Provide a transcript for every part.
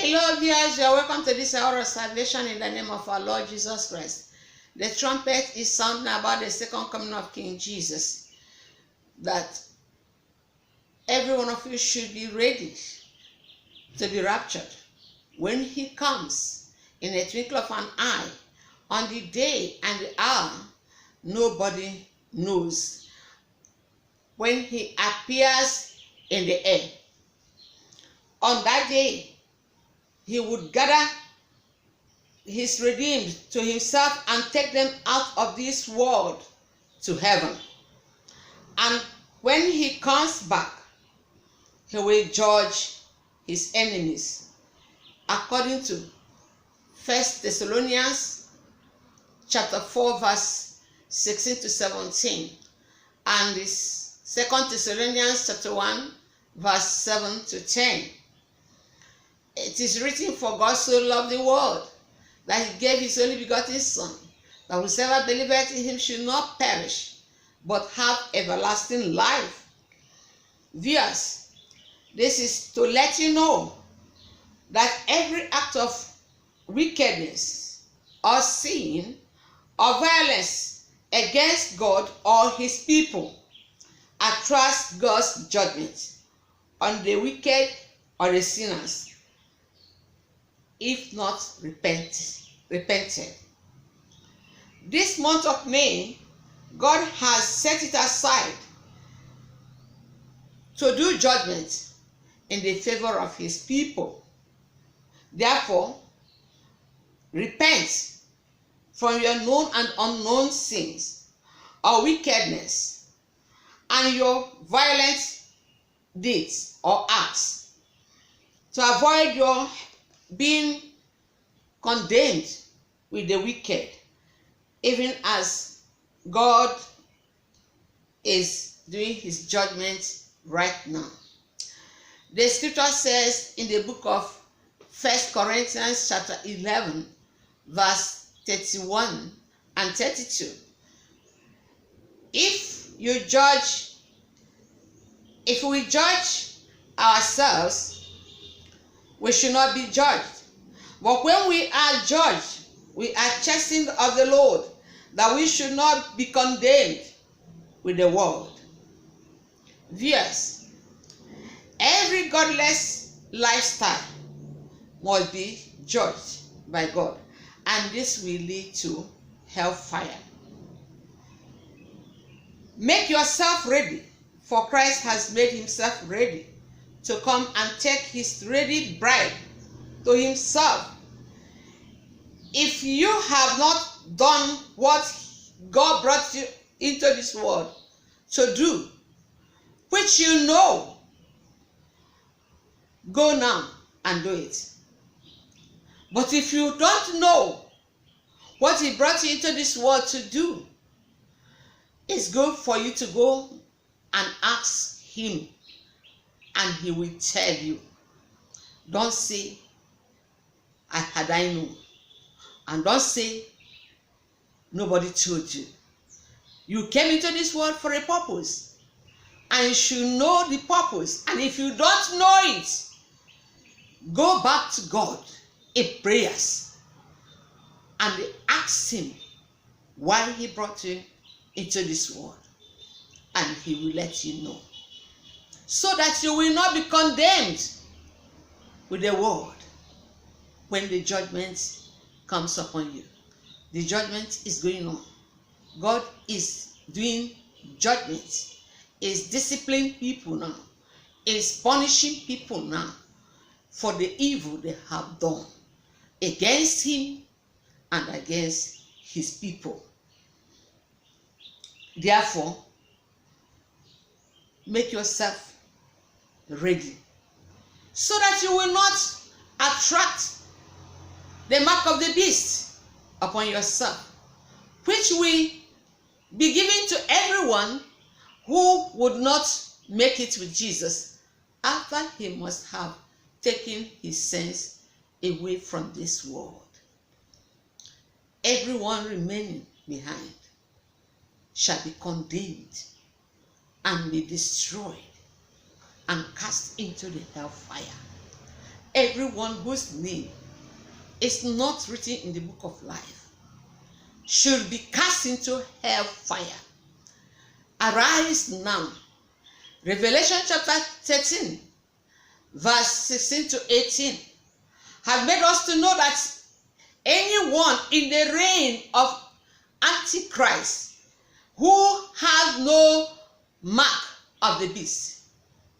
Hello viewers, you are welcome to this hour of salvation in the name of our Lord Jesus Christ. The trumpet is sounding about the second coming of King Jesus, that every one of you should be ready to be raptured when he comes in a twinkle of an eye. On the day and the hour, nobody knows. When he appears in the air, on that day, he would gather his redeemed to himself and take them out of this world to heaven. And when he comes back, he will judge his enemies according to 1 Thessalonians chapter 4 verse 16 to 17 and this 2 Thessalonians chapter 1 verse 7 to 10. It is written, for God so loved the world that he gave his only begotten Son, that whosoever believeth in him should not perish, but have everlasting life. Viewers, this is to let you know that every act of wickedness or sin or violence against God or his people attracts God's judgment on the wicked or the sinners, if not repented. This month of May, God has set it aside to do judgment in the favor of his people. Therefore, repent from your known and unknown sins or wickedness and your violent deeds or acts, to avoid your being condemned with the wicked, even as God is doing his judgment right now. The scripture says in the book of 1 Corinthians chapter 11 verse 31 and 32, if we judge ourselves, we should not be judged. But when we are judged, we are chastened of the Lord, that we should not be condemned with the world. Viewers, every godless lifestyle must be judged by God, and this will lead to hellfire. Make yourself ready, for Christ has made himself ready to come and take his ready bride to himself. If you have not done what God brought you into this world to do, which you know, go now and do it. But if you don't know what he brought you into this world to do, it's good for you to go and ask him, and he will tell you. Don't say, had I known. And don't say, nobody told you. You came into this world for a purpose, and you should know the purpose. And if you don't know it, go back to God in prayers and ask him why he brought you into this world, and he will let you know, so that you will not be condemned with the world when the judgment comes upon you. The judgment is going on. God is doing judgment, is disciplining people now, is punishing people now for the evil they have done against him and against his people. Therefore, make yourself ready, so that you will not attract the mark of the beast upon yourself, which will be given to everyone who would not make it with Jesus after he must have taken his sins away from this world. Everyone remaining behind shall be condemned and be destroyed and cast into the hellfire. everyone whose name is not written in the book of life should be cast into hell fire. Arise now. Revelation chapter 13, verse 16 to 18, have made us to know that anyone in the reign of Antichrist who has no mark of the beast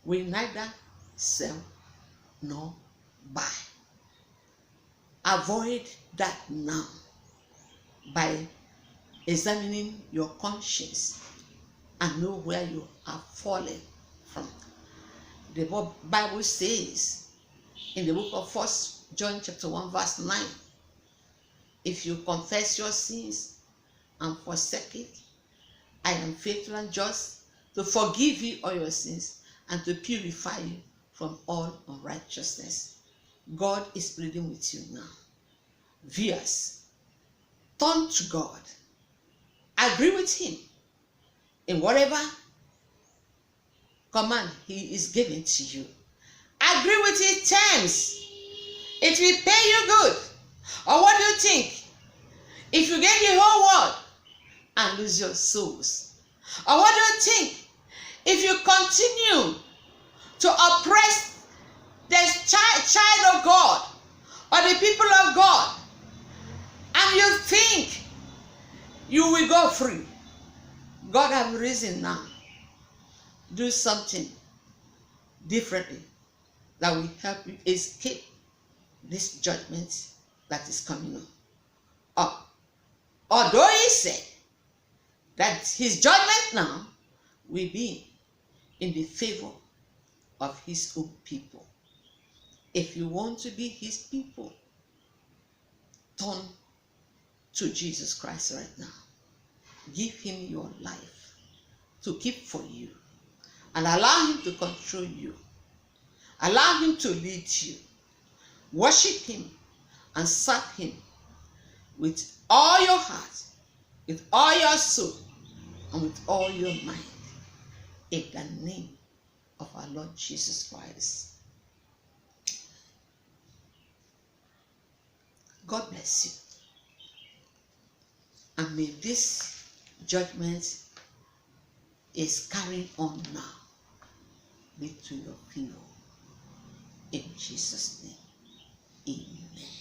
will neither sell nor buy. Avoid that now by examining your conscience and know where you are falling from. The Bible says in the book of 1 John chapter 1 verse 9, if you confess your sins and forsake it, I am faithful and just to forgive you all your sins and to purify you from all unrighteousness. God is pleading with you now. Viewers, turn to God. Agree with him in whatever command he is giving to you. Agree with his terms. It will pay you good. Or what do you think? If you get the whole world and lose your souls? Or what do you think? If you continue to oppress the child of God or the people of God, and you think you will go free? God has risen now. Do something differently that will help you escape this judgment that is coming up. Although he said that his judgment now will be in the favor of his own people. If you want to be his people, turn to Jesus Christ right now. Give him your life to keep for you and allow him to control you. Allow him to lead you. Worship him and serve him with all your heart, with all your soul, and with all your mind, in the name of our Lord Jesus Christ. God bless you. And may this judgment is carrying on now be to your favor. In Jesus' name, amen.